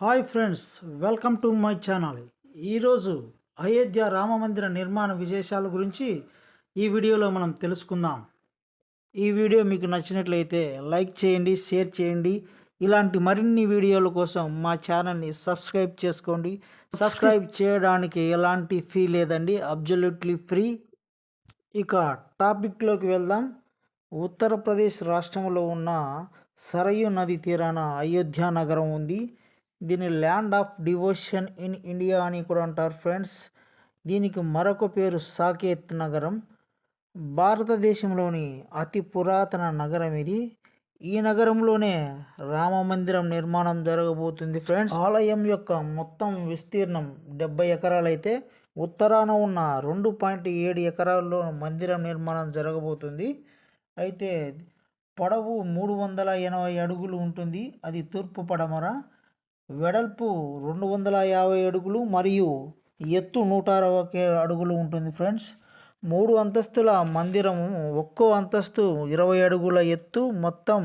Hi friends, welcome to my channel. ఈరోజు అయోధ్య రామమందిర నిర్మాణ విశేషాల గురించి ఈ వీడియోలో మనం తెలుసుకుందాం. ఈ వీడియో మీకు నచ్చినట్లయితే లైక్ చేయండి, షేర్ చేయండి. ఇలాంటి మరిన్ని వీడియోల కోసం మా ఛానల్ని సబ్స్క్రైబ్ చేసుకోండి. సబ్స్క్రైబ్ చేయడానికి ఎలాంటి ఫీ లేదండి, అబ్జల్యూట్లీ ఫ్రీ. ఇక టాపిక్లోకి వెళ్దాం. ఉత్తరప్రదేశ్ రాష్ట్రంలో ఉన్న సరయూ నది తీరాన అయోధ్య నగరం ఉంది. దీన్ని land of devotion in India అని కూడా అంటారు ఫ్రెండ్స్. దీనికి మరొక పేరు సాకేత్ నగరం. భారతదేశంలోని అతి పురాతన నగరం ఇది. ఈ నగరంలోనే రామ మందిరం నిర్మాణం జరగబోతుంది ఫ్రెండ్స్. ఆలయం యొక్క మొత్తం విస్తీర్ణం 70 ఎకరాలైతే ఉత్తరాన ఉన్న 2.7 ఎకరాల్లో మందిరం నిర్మాణం జరగబోతుంది. అయితే పొడవు 380 అడుగులు ఉంటుంది. అది తూర్పు పడమర. వెడల్పు 250 అడుగులు మరియు ఎత్తు 160 అడుగులు ఉంటుంది ఫ్రెండ్స్. 3 అంతస్తుల మందిరము, ఒక్కో అంతస్తు 20 అడుగుల ఎత్తు, మొత్తం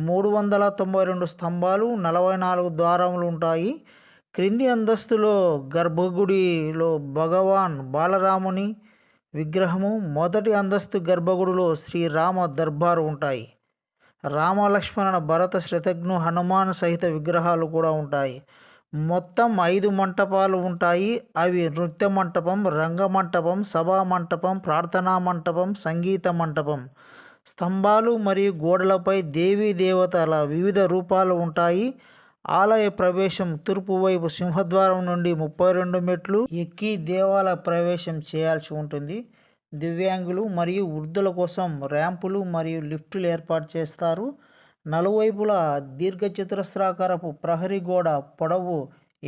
392 స్తంభాలు, 44 ద్వారములు ఉంటాయి. క్రింది అంతస్తులో గర్భగుడిలో భగవాన్ బాలరాముని విగ్రహము, మొదటి అంతస్తు గర్భగుడిలో శ్రీరామ దర్బారు ఉంటాయి. రామ లక్ష్మణ భరత శత్రుఘ్న హనుమాన్ సహిత విగ్రహాలు కూడా ఉంటాయి. మొత్తం 5 మంటపాలు ఉంటాయి. అవి నృత్య మంటపం, రంగ మంటపం, సభా మంటపం, ప్రార్థనా మంటపం, సంగీత మంటపం. స్తంభాలు మరియు గోడలపై దేవీ దేవతల వివిధ రూపాలు ఉంటాయి. ఆలయ ప్రవేశం తూర్పు వైపు సింహద్వారం నుండి 32 మెట్లు ఎక్కి దేవాలయ ప్రవేశం చేయాల్సి ఉంటుంది. దివ్యాంగులు మరియు వృద్ధుల కోసం ర్యాంపులు మరియు లిఫ్టులు ఏర్పాటు చేస్తారు. నలువైపులా దీర్ఘచతురస్రాకారపు ప్రహరీ గోడ పొడవు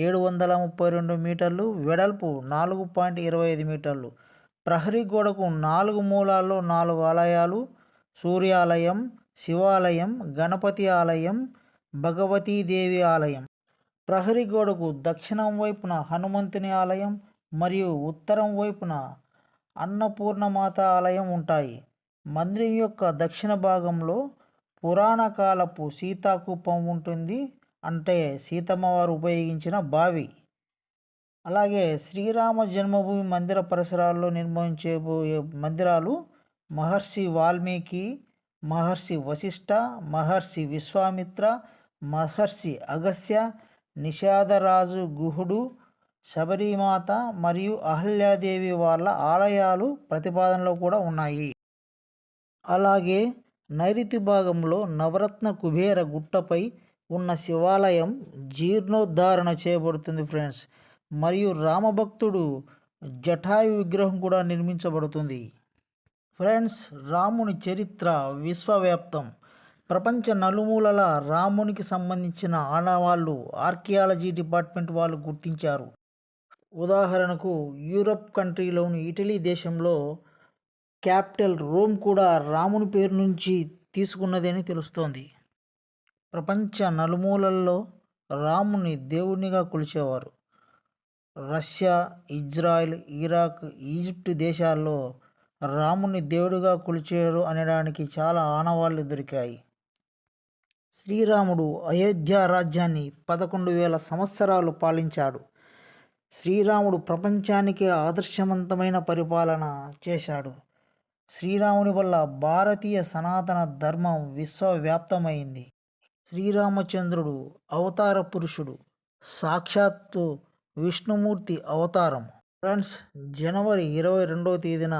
732 మీటర్లు, వెడల్పు 4.25 మీటర్లు. ప్రహరీ గోడకు 4 మూలాల్లో 4 ఆలయాలు: సూర్యాలయం, శివాలయం, గణపతి ఆలయం, భగవతీదేవి ఆలయం. ప్రహరీ గోడకు దక్షిణం వైపున హనుమంతుని ఆలయం మరియు ఉత్తరం వైపున అన్నపూర్ణమాత ఆలయం ఉంటాయి. మందిరం యొక్క దక్షిణ భాగంలో పురాణ కాలపు సీతాకూపం ఉంటుంది, అంటే సీతమ్మ వారు ఉపయోగించిన బావి. అలాగే శ్రీరామ జన్మభూమి మందిర పరిసరాల్లో నిర్మించబోయే మందిరాలు మహర్షి వాల్మీకి, మహర్షి వశిష్ఠ, మహర్షి విశ్వామిత్ర, మహర్షి అగస్త్య, నిషాదరాజు గుహుడు, శబరిమాత మరియు అహల్యాదేవి వాళ్ళ ఆలయాలు ప్రతిపాదనలో కూడా ఉన్నాయి. అలాగే నైరుతి భాగంలో నవరత్న కుబేర గుట్టపై ఉన్న శివాలయం జీర్ణోద్ధరణ చేయబడుతుంది ఫ్రెండ్స్. మరియు రామభక్తుడు జటాయు విగ్రహం కూడా నిర్మించబడుతుంది ఫ్రెండ్స్. రాముని చరిత్ర విశ్వవ్యాప్తం. ప్రపంచ నలుమూలల రామునికి సంబంధించిన ఆనవాళ్ళు ఆర్కియాలజీ డిపార్ట్మెంట్ వాళ్ళు గుర్తించారు. ఉదాహరణకు యూరప్ కంట్రీలోని ఇటలీ దేశంలో క్యాపిటల్ రోమ్ కూడా రాముని పేరు నుంచి తీసుకున్నదని తెలుస్తోంది. ప్రపంచ నలుమూలల్లో రాముని దేవునిగా కొలిచేవారు. రష్యా, ఇజ్రాయెల్, ఇరాక్, ఈజిప్ట్ దేశాల్లో రాముని దేవుడిగా కొలిచారు అనడానికి చాలా ఆనవాళ్లు దొరికాయి. శ్రీరాముడు అయోధ్య రాజ్యాన్ని 11,000 సంవత్సరాలు పాలించాడు. శ్రీరాముడు ప్రపంచానికి ఆదర్శవంతమైన పరిపాలన చేశాడు. శ్రీరాముని వల్ల భారతీయ సనాతన ధర్మం విశ్వవ్యాప్తమైంది. శ్రీరామచంద్రుడు అవతార పురుషుడు, సాక్షాత్తు విష్ణుమూర్తి అవతారం. ఫ్రెండ్స్, జనవరి 22వ తేదీన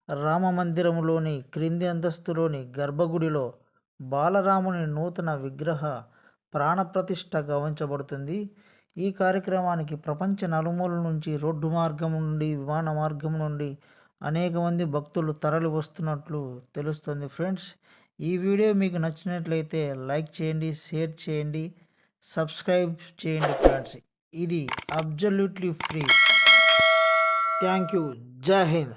రామ మందిరంలోని క్రింది అంతస్తులోని గర్భగుడిలో బాలరాముని నూతన విగ్రహ ప్రాణప్రతిష్ఠ గావించబడుతుంది. ఈ కార్యక్రమానికి ప్రపంచ నలుమూలల నుంచి, రోడ్డు మార్గం నుండి, విమాన మార్గం నుండి అనేక మంది భక్తులు తరలి వస్తున్నట్లు తెలుస్తుంది ఫ్రెండ్స్. ఈ వీడియో మీకు నచ్చినట్లయితే లైక్ చేయండి, షేర్ చేయండి, సబ్స్క్రైబ్ చేయండి ఫ్రెండ్స్. ఇది అబ్జల్యూట్లీ ఫ్రీ. Thank you. జై హింద్.